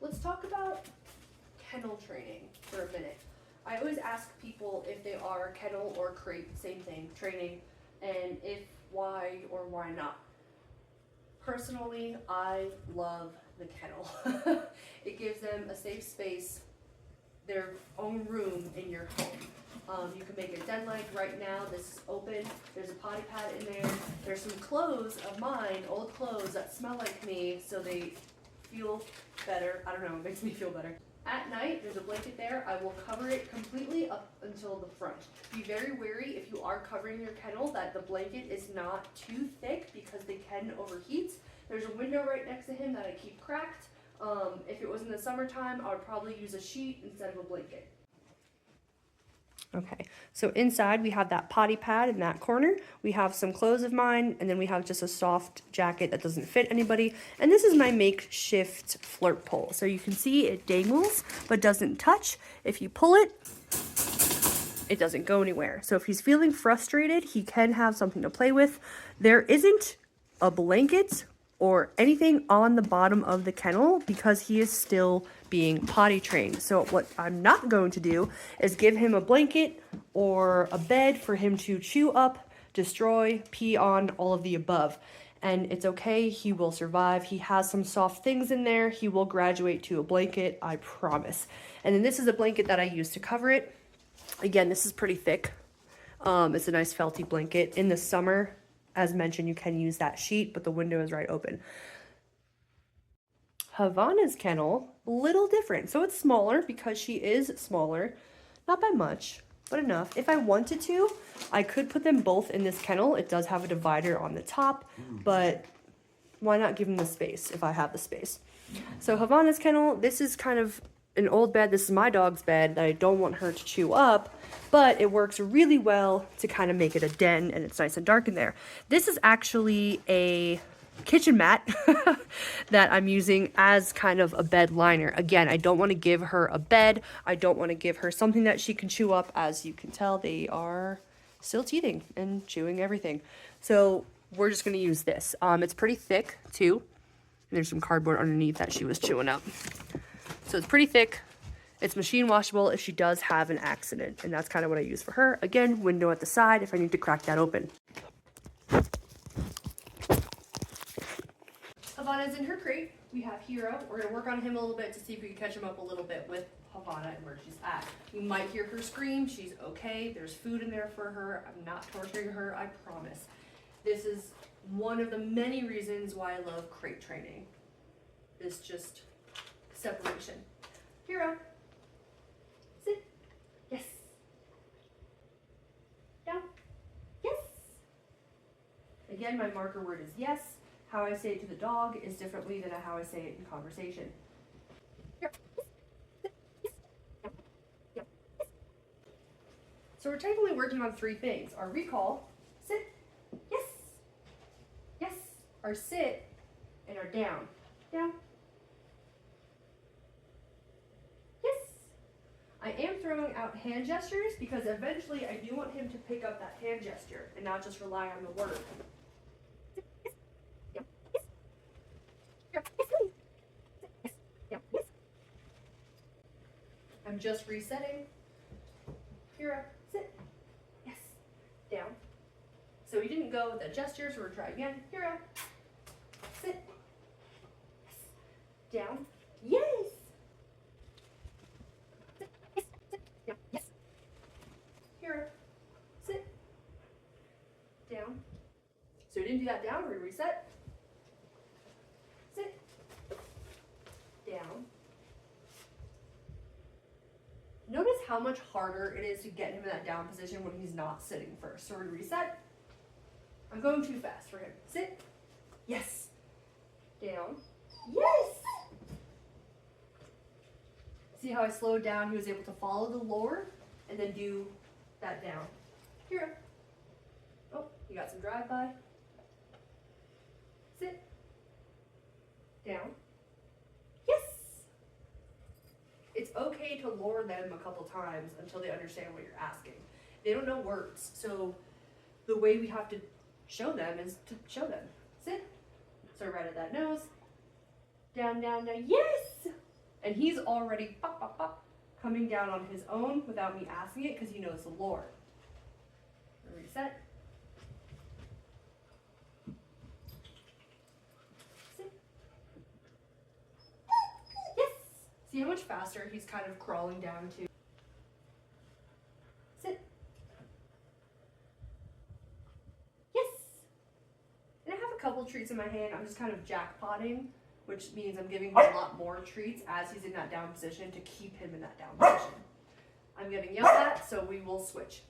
let's talk about kennel training for a minute. I always ask people if they are kennel or crate, same thing, training, and if why or why not. Personally, I love the kennel. It gives them a safe space, their own room in your home. You can make a den like right now. This is open. There's a potty pad in there. There's some clothes of mine, old clothes that smell like me, so they feel better. I don't know, it makes me feel better. At night, there's a blanket there. I will cover it completely up until the front. Be very wary if you are covering your kennel that the blanket is not too thick because they can overheat. There's a window right next to him that I keep cracked. If it was in the summertime, I would probably use a sheet instead of a blanket. Okay, so inside we have that potty pad in that corner. We have some clothes of mine, and then we have just a soft jacket that doesn't fit anybody. And this is my makeshift flirt pole. So you can see it dangles, but doesn't touch. If you pull it, it doesn't go anywhere. So if he's feeling frustrated, he can have something to play with. There isn't a blanket or anything on the bottom of the kennel because he is still being potty trained. So what I'm not going to do is give him a blanket or a bed for him to chew up, destroy, pee on, all of the above. And it's okay, he will survive. He has some soft things in there. He will graduate to a blanket, I promise. And then this is a blanket that I use to cover it. Again, this is pretty thick. It's a nice felty blanket. In the summer, as mentioned, you can use that sheet, but the window is right open. Havana's kennel, a little different. So it's smaller because she is smaller, not by much, but enough. If I wanted to, I could put them both in this kennel. It does have a divider on the top, but why not give them the space if I have the space? So Havana's kennel, this is kind of an old bed. This is my dog's bed that I don't want her to chew up, but it works really well to kind of make it a den, and it's nice and dark in there. This is actually a kitchen mat that I'm using as kind of a bed liner. Again, I don't want to give her a bed. I don't want to give her something that she can chew up. As you can tell, they are still teething and chewing everything. So we're just going to use this. It's pretty thick too. There's some cardboard underneath that she was chewing up. So it's pretty thick. It's machine washable if she does have an accident. And that's kind of what I use for her. Again, window at the side if I need to crack that open. Havana's in her crate. We have Hero. We're going to work on him a little bit to see if we can catch him up a little bit with Havana and where she's at. You might hear her scream. She's okay. There's food in there for her. I'm not torturing her, I promise. This is one of the many reasons why I love crate training. It's just separation. Hero. Sit. Yes. Down. Yes. Again, my marker word is yes. How I say it to the dog is differently than how I say it in conversation. Here. So we're technically working on three things. Our recall, sit, yes, yes. Our sit, and our down, down, yes. I am throwing out hand gestures because eventually I do want him to pick up that hand gesture and not just rely on the word. I'm just resetting. Hero, sit. Yes. Down. So we didn't go with the gesture, so we're trying again. Hero, sit. Yes. Down. Yes. Sit. Yes. Sit. Down. Yes. Hero, sit. Down. So we didn't do that down. We reset. Sit. Down. Notice how much harder it is to get him in that down position when he's not sitting first. So we reset. I'm going too fast for him. Sit. Yes. Down. Yes. See how I slowed down? He was able to follow the lower and then do that down. Hero. Oh, you got some drive-by. Sit. Down. Yes. It's okay to lure them a couple times until they understand what you're asking. They don't know words, so the way we have to show them is to show them. Sit. So right at that nose. Down, down, down. Yes! And he's already pop, pop, pop, coming down on his own without me asking it because he knows the lore. Reset. Sit. Yes! See how much faster he's kind of crawling down to. Sit. Yes! And I have a couple treats in my hand. I'm just kind of jackpotting, which means I'm giving him a lot more treats as he's in that down position to keep him in that down position. I'm getting yelled at, so we will switch.